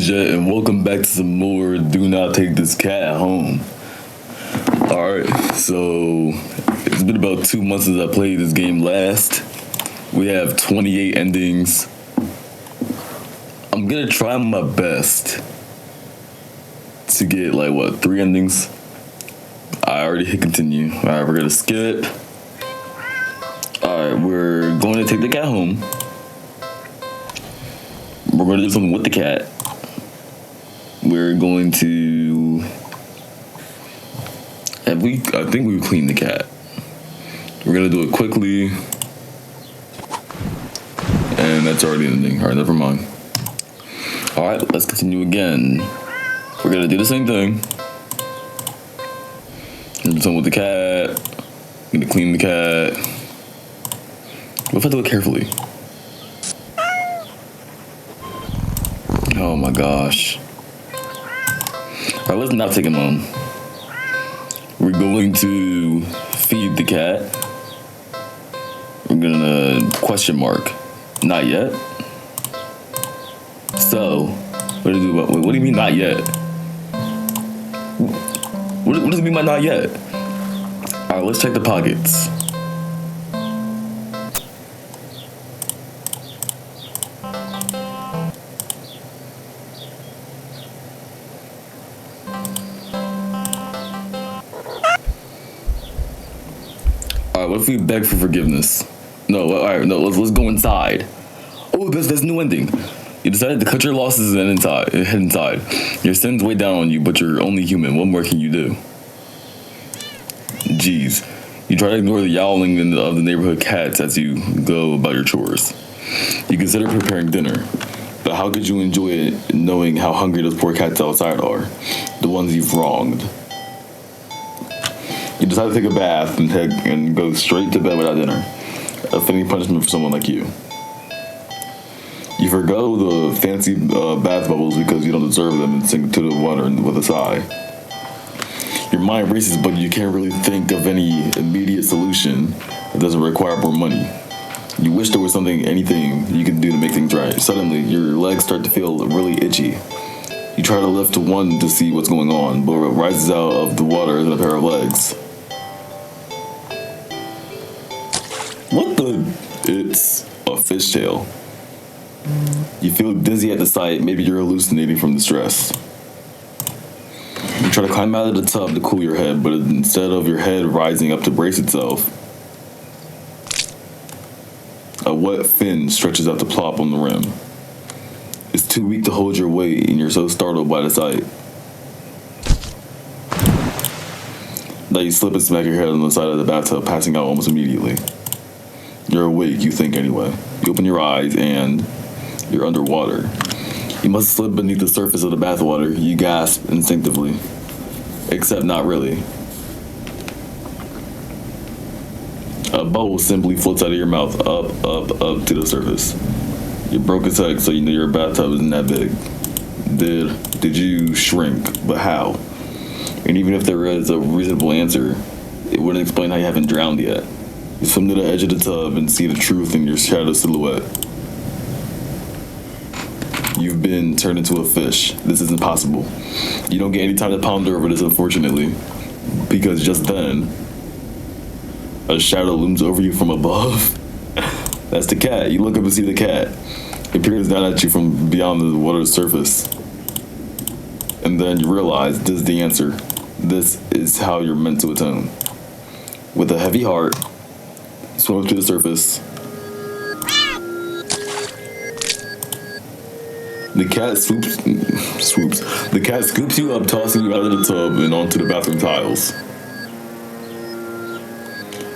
Jet, and welcome back to some more Do Not Take This Cat Home. Alright, so it's been about 2 months since I played this game last. We have 28 endings. I'm gonna try my best to get, 3 endings? I already hit continue. Alright, we're gonna skip. Alright, we're going to take the cat home. We're going to do something with the cat. We're going to... I think we've cleaned the cat. We're going to do it quickly. And that's already an ending. Alright, never mind. Alright, let's continue again. We're going to do the same thing. We're going to do something with the cat. We're going to clean the cat. What if I do it carefully? Oh my gosh. Alright, let's not take him home. We're going to feed the cat. We're gonna question mark. Not yet. So, what do you mean not yet? What does it mean by not yet? Alright, let's check the pockets. Alright, what if we beg for forgiveness? Let's go inside. Oh, there's new ending. You decided to cut your losses and head inside. Your sins weigh down on you, but you're only human. What more can you do? Jeez. You try to ignore the yowling of the neighborhood cats as you go about your chores. You consider preparing dinner. But how could you enjoy it knowing how hungry those poor cats outside are? The ones you've wronged. You decide to take a bath and go straight to bed without dinner. A fitting punishment for someone like you. You forgo the fancy bath bubbles because you don't deserve them and sink to the water with a sigh. Your mind races, but you can't really think of any immediate solution that doesn't require more money. You wish there was anything you can do to make things right. Suddenly, your legs start to feel really itchy. You try to lift one to see what's going on, but what rises out of the water is a pair of legs. What the? It's a fishtail. You feel dizzy at the sight. Maybe you're hallucinating from the stress. You try to climb out of the tub to cool your head, but instead of your head rising up to brace itself, a wet fin stretches out to plop on the rim. It's too weak to hold your weight, and you're so startled by the sight that you slip and smack your head on the side of the bathtub, passing out almost immediately. You're awake, you think anyway. You open your eyes and you're underwater. You must slip beneath the surface of the bathwater. You gasp instinctively. Except not really. A bubble simply floats out of your mouth, up to the surface. You broke its head, so you know your bathtub isn't that big. Did you shrink? But how? And even if there is a reasonable answer, it wouldn't explain how you haven't drowned yet. You swim to the edge of the tub and see the truth in your shadow silhouette. You've been turned into a fish. This isn't possible. You don't get any time to ponder over this, unfortunately, because just then, a shadow looms over you from above. That's the cat. You look up and see the cat. It peers down at you from beyond the water's surface. And then you realize this is the answer. This is how you're meant to atone. With a heavy heart, you swim up to the surface. The cat swoops. The cat scoops you up, tossing you out of the tub and onto the bathroom tiles.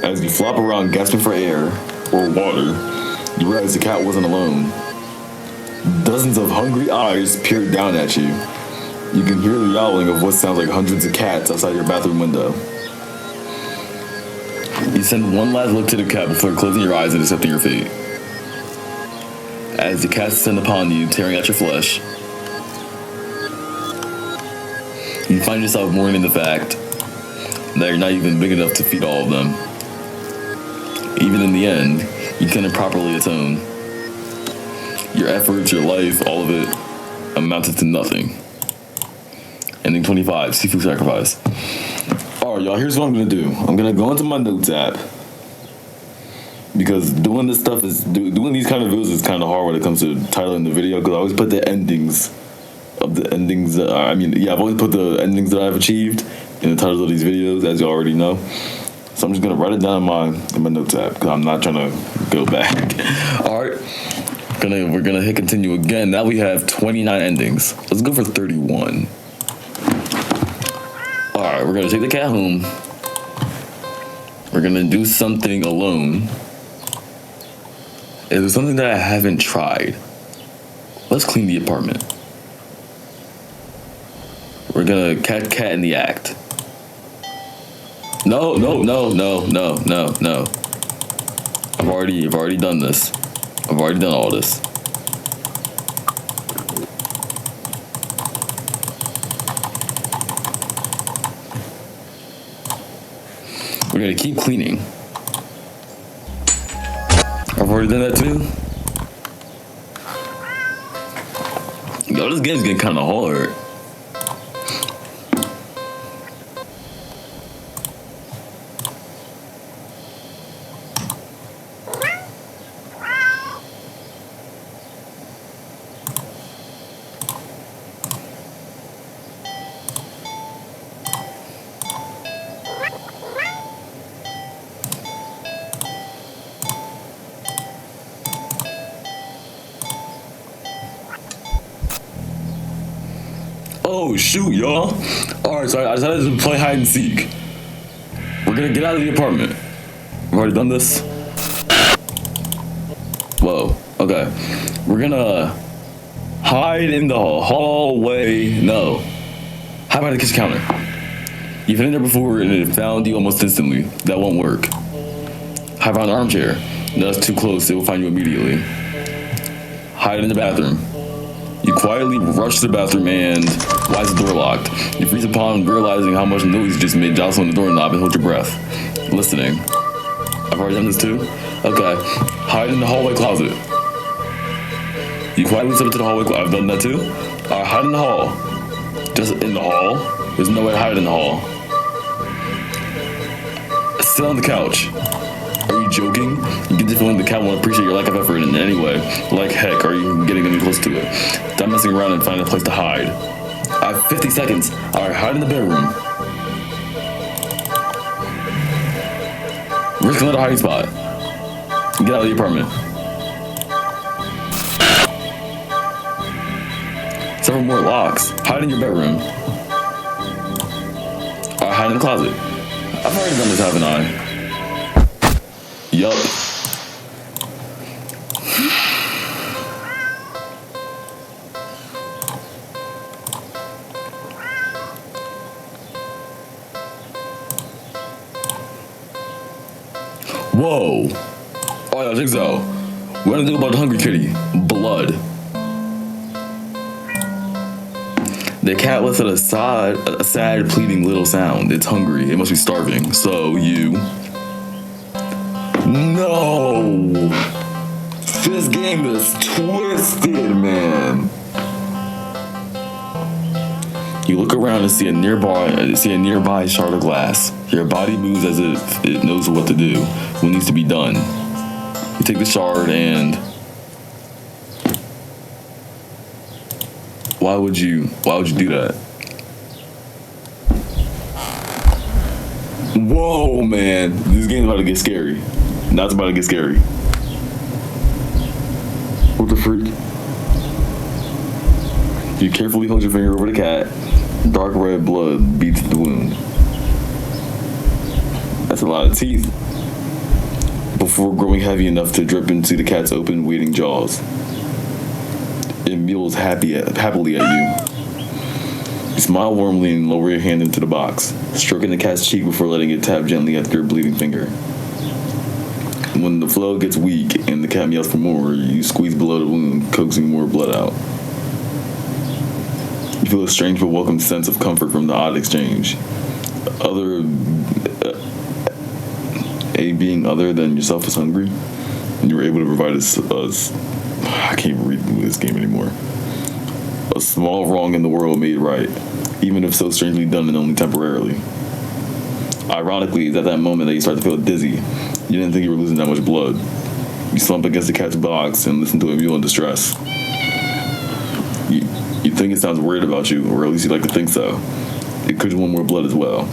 As you flop around, gasping for air or water, you realize the cat wasn't alone. Dozens of hungry eyes peered down at you. You can hear the yowling of what sounds like hundreds of cats outside your bathroom window. You send one last look to the cat before closing your eyes and accepting your fate. As the cats descend upon you, tearing at your flesh, you find yourself mourning the fact that you're not even big enough to feed all of them. Even in the end, you couldn't properly atone. Your efforts, your life, all of it, amounted to nothing. Ending 25, seafood sacrifice. Alright, y'all, here's what I'm gonna do. I'm gonna go into my notes app. Because doing this stuff doing these kind of videos is kind of hard when it comes to titling the video, because I always put the endings of the endings. I've always put the endings that I've achieved in the titles of these videos, as you already know. So I'm just gonna write it down in my notes app, because I'm not trying to go back. Alright. We're gonna hit continue again. Now we have 29 endings. Let's go for 31. Alright, we're gonna take the cat home. We're gonna do something alone. Is there something that I haven't tried? Let's clean the apartment. We're gonna catch cat in the act. No. I've already done this. I've already done all this. We're gonna keep cleaning. I've already done that too. Yo, this game's getting kind of hard. Oh shoot, y'all. Alright, so I decided to play hide and seek. We're gonna get out of the apartment. We've already done this. Whoa, okay. We're gonna hide in the hallway. No. How about the kitchen counter? You've been in there before and it found you almost instantly. That won't work. How about an armchair? No, that's too close. It will find you immediately. Hide in the bathroom. You quietly rush to the bathroom and why is the door locked? You freeze upon realizing how much noise you just made, jostling the doorknob and hold your breath. Listening. I've already done this too? Okay. Hide in the hallway closet. You quietly step into the hallway closet. I've done that too? Alright, hide in the hall. Just in the hall? There's no way to hide in the hall. Sit on the couch. Are you joking? You get the feeling the cat won't appreciate your lack of effort in any way. Like heck, are you getting any close to it? Stop messing around and find a place to hide. I have 50 seconds. Alright, hide in the bedroom. Risk another hiding spot. Get out of the apartment. Several more locks. Hide in your bedroom. Alright, hide in the closet. I've already done this, haven't I? Yup. Whoa. Oh, I think so. What do I do about the hungry kitty? Blood. The cat lets out a sad, pleading little sound. It's hungry. It must be starving. So you... No! This game is twisted, man. You look around and see a nearby shard of glass. Your body moves as if it knows what to do, what needs to be done. You take the shard and... Why would you do that? Whoa, man. This game's about to get scary. Now it's about to get scary. What the freak? You carefully hold your finger over the cat. Dark red blood beats the wound. That's a lot of teeth. Before growing heavy enough to drip into the cat's open, waiting jaws. It mews happily at you. You smile warmly and lower your hand into the box, stroking the cat's cheek before letting it tap gently at your bleeding finger. When the flow gets weak and the cat meows for more, you squeeze below the wound, coaxing more blood out. You feel a strange but welcome sense of comfort from the odd exchange. A being other than yourself is hungry, and you were able to provide us I can't read this game anymore. A small wrong in the world made right, even if so strangely done and only temporarily. Ironically, it's at that moment that you start to feel dizzy. You didn't think you were losing that much blood. You slump against the cat's box and listen to a mule in distress. You think it sounds worried about you, or at least you like to think so. It could want more blood as well.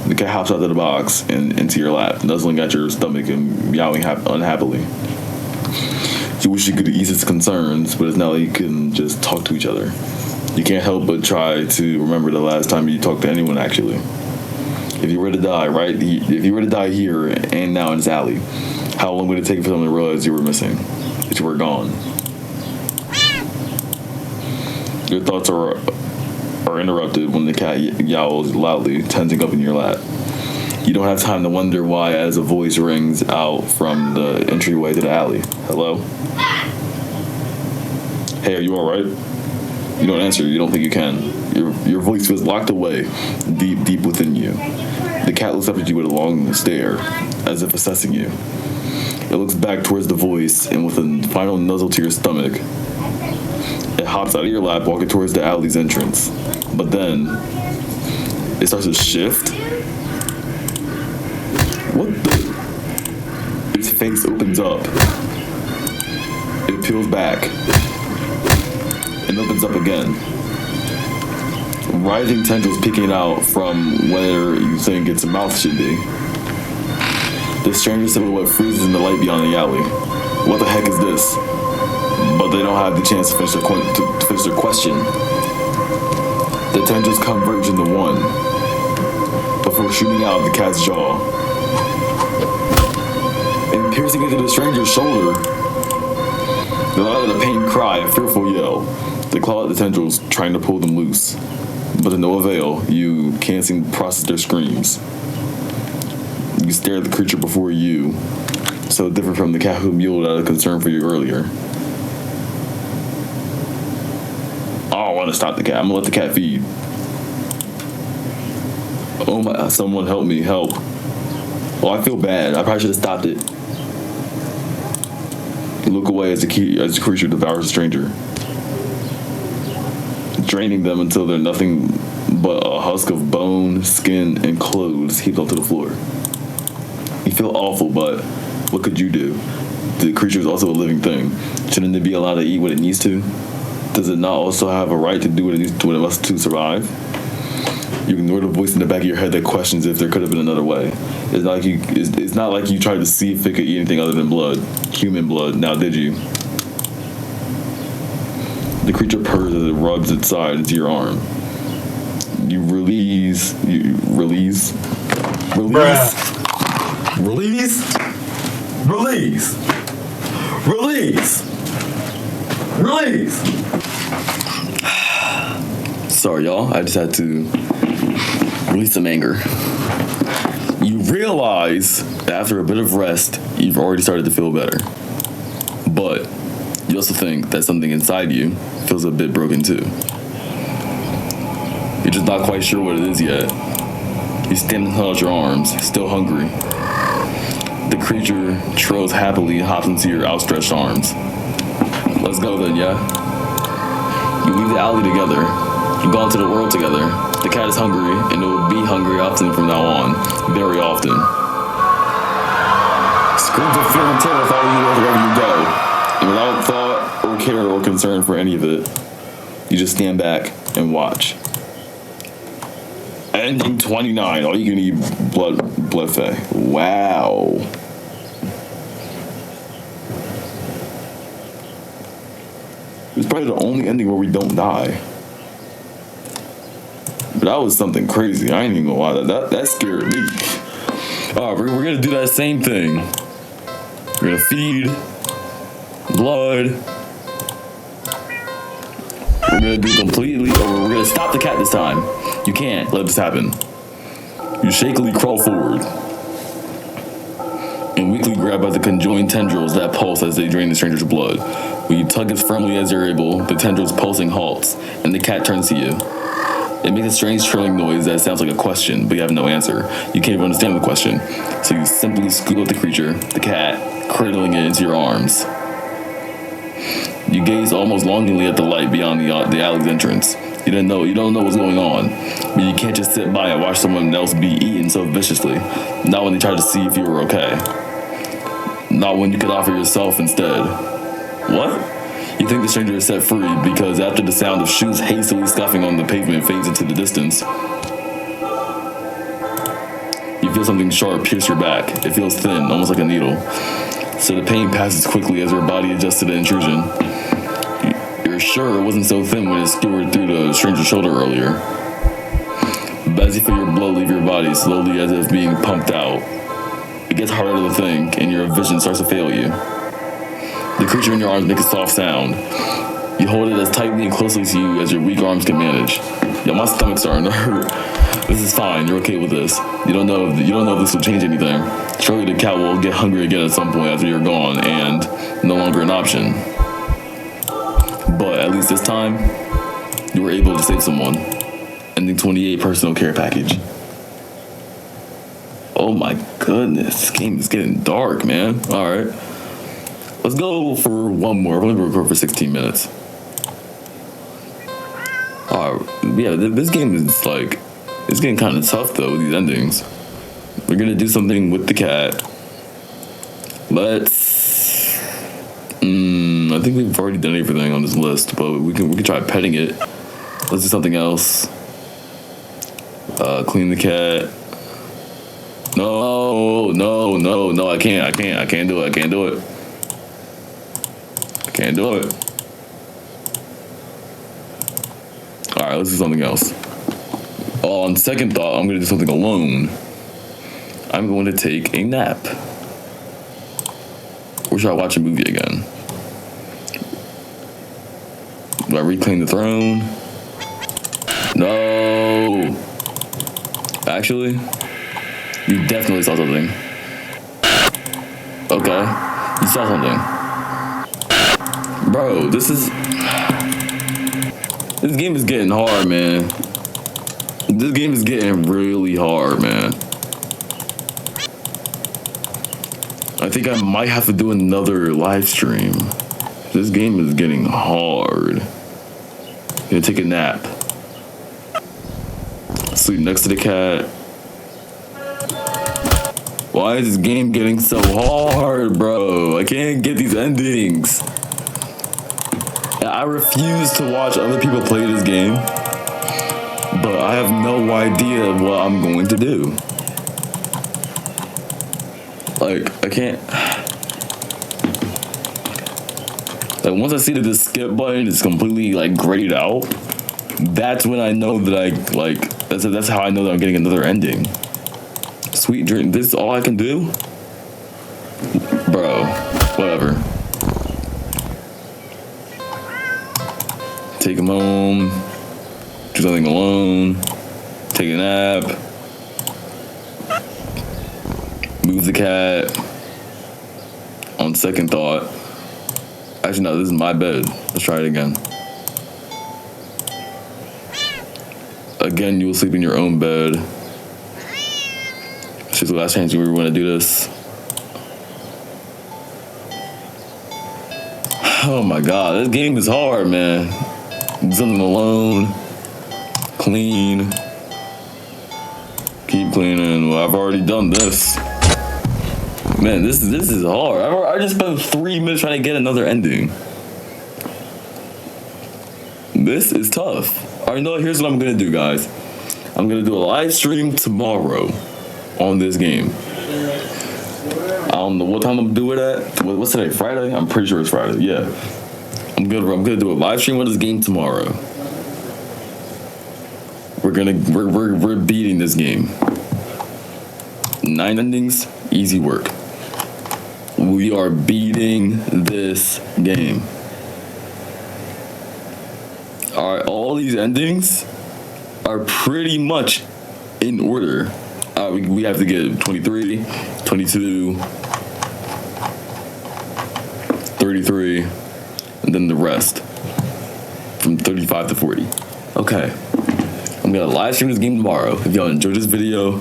The cat hops out of the box and into your lap, nuzzling at your stomach and meowing unhappily. You wish you could ease its concerns, but it's not like you can just talk to each other. You can't help but try to remember the last time you talked to anyone, actually. If you were to die, right? If you were to die here and now in this alley, how long would it take for someone to realize you were missing? That you were gone? Your thoughts are interrupted when the cat yowls loudly, tensing up in your lap. You don't have time to wonder why as a voice rings out from the entryway to the alley. Hello? Hey, are you alright? You don't answer. You don't think you can. Your voice feels locked away, deep within you. The cat looks up at you with a long stare, as if assessing you. It looks back towards the voice, and with a final nuzzle to your stomach, it hops out of your lap, walking towards the alley's entrance. But then, it starts to shift. What the? Its face opens up. It peels back. And opens up again. Rising tendrils peeking out from where you think its mouth should be. The stranger silhouette freezes in the light beyond the alley. What the heck is this? But they don't have the chance to finish their question. The tendrils converge into one before shooting out of the cat's jaw and piercing into the stranger's shoulder. They let out a pained cry, a fearful yell. They claw at the tendrils, trying to pull them loose. But to no avail, you can't seem to process their screams. You stare at the creature before you, so different from the cat who mewed out of concern for you earlier. I don't want to stop the cat. I'm gonna let the cat feed. Oh my, someone help me, help. Oh, I feel bad. I probably should have stopped it. You look away as the creature devours the stranger, draining them until they're nothing but a husk of bone, skin, and clothes heaped onto the floor. You feel awful, but what could you do? The creature is also a living thing. Shouldn't it be allowed to eat what it needs to? Does it not also have a right to do what it needs to, what it must to survive? You ignore the voice in the back of your head that questions if there could have been another way. It's not like you tried to see if it could eat anything other than blood, human blood. Now, did you? The creature purrs as it rubs its side into your arm. You release. Release. Sorry, y'all. I just had to release some anger. You realize that after a bit of rest, you've already started to feel better. But you also think that something inside you feels a bit broken too. You're just not quite sure what it is yet. You stand and hold out your arms, still hungry. The creature trills happily and hops into your outstretched arms. Let's go then, yeah? You leave the alley together. You go into the world together. The cat is hungry, and it will be hungry often from now on. Very often. Screams of fear and terror follow you wherever you go. And without thought or care or concern for any of it, you just stand back and watch. Ending 29, all you can eat blood fay. Wow. It's probably the only ending where we don't die. But that was something crazy. I ain't even gonna lie. That scared me. Alright, we're gonna do that same thing. We're gonna feed blood. We're gonna do completely, or we're gonna stop the cat this time. You can't let this happen. You shakily crawl forward and weakly grab at the conjoined tendrils that pulse as they drain the stranger's blood. When you tug as firmly as you're able, the tendrils pulsing halts, and the cat turns to you. It makes a strange trilling noise that sounds like a question, but you have no answer. You can't even understand the question, so you simply scoop up the creature, the cat, cradling it into your arms. You gaze almost longingly at the light beyond the alley's entrance. You don't know what's going on, but you can't just sit by and watch someone else be eaten so viciously. Not when they try to see if you were okay. Not when you could offer yourself instead. What? You think the stranger is set free because after the sound of shoes hastily scuffing on the pavement fades into the distance, you feel something sharp pierce your back. It feels thin, almost like a needle. So the pain passes quickly as your body adjusts to the intrusion. You're sure it wasn't so thin when it skewered through the stranger's shoulder earlier. But as you feel your blood leave your body slowly as if being pumped out, it gets harder to think and your vision starts to fail you. The creature in your arms makes a soft sound. You hold it as tightly and closely to you as your weak arms can manage. Yo, my stomach's starting to hurt. This is fine. You're okay with this. You don't know if this will change anything. Surely the cat will get hungry again at some point after you're gone and no longer an option. But at least this time, you were able to save someone. Ending 28 personal care package. Oh my goodness, this game is getting dark, man. All right. Let's go for one more. We're going to record for 16 minutes. Yeah, this game is like, it's getting kind of tough though with these endings. We're going to do something with the cat. I think we've already done everything on this list, but we can try petting it. Let's do something else. Clean the cat. No, I can't do it. Alright, let's do something else. On second thought, I'm going to do something alone. I'm going to take a nap. Or should I watch a movie again? Do I reclaim the throne? No! Actually, you definitely saw something. Okay, you saw something. Bro, this game is getting hard, man. This game is getting really hard, man. I think I might have to do another live stream. This game is getting hard. I'm gonna take a nap. Sleep next to the cat. Why is this game getting so hard, bro? I can't get these endings. I refuse to watch other people play this game, but I have no idea what I'm going to do. Like, I can't. Like, once I see that the skip button is completely, like, grayed out, that's when I know that that's how I know that I'm getting another ending. Sweet dream. This is all I can do? Bro, whatever. Take him home. Do something alone. Take a nap. Move the cat. On second thought. Actually, no, this is my bed. Let's try it again. Again, you will sleep in your own bed. This is the last chance we were going to do this. Oh my god, this game is hard, man. Do something alone. Clean. Keep cleaning. Well, I've already done this. Man, this is hard. I just spent 3 minutes trying to get another ending. This is tough. Alright, no, here's what I'm gonna do, guys. I'm gonna do a live stream tomorrow on this game. I don't know what time I'm gonna do it at. What's today? Friday? I'm pretty sure it's Friday. Yeah. I'm gonna do a live stream on this game tomorrow. We're beating this game. 9 endings, easy work. We are beating this game. Alright, all these endings are pretty much in order. We have to get 23, 22, 33, and then the rest from 35 to 40. Okay, I'm gonna live stream this game tomorrow. If y'all enjoyed this video,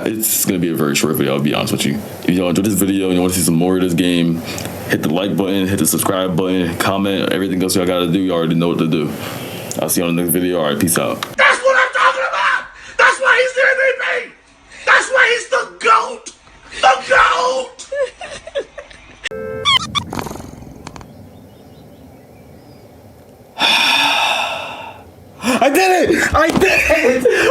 it's gonna be a very short video, I'll be honest with you. If y'all enjoyed this video and you want to see some more of this game, Hit the like button, hit the subscribe button, comment, everything else y'all gotta do. You already know what to do. I'll see you on the next video. All right, peace out. That's what I'm talking about. That's why he's the MVP. That's why he's the GOAT. The GOAT. I did it! I did it!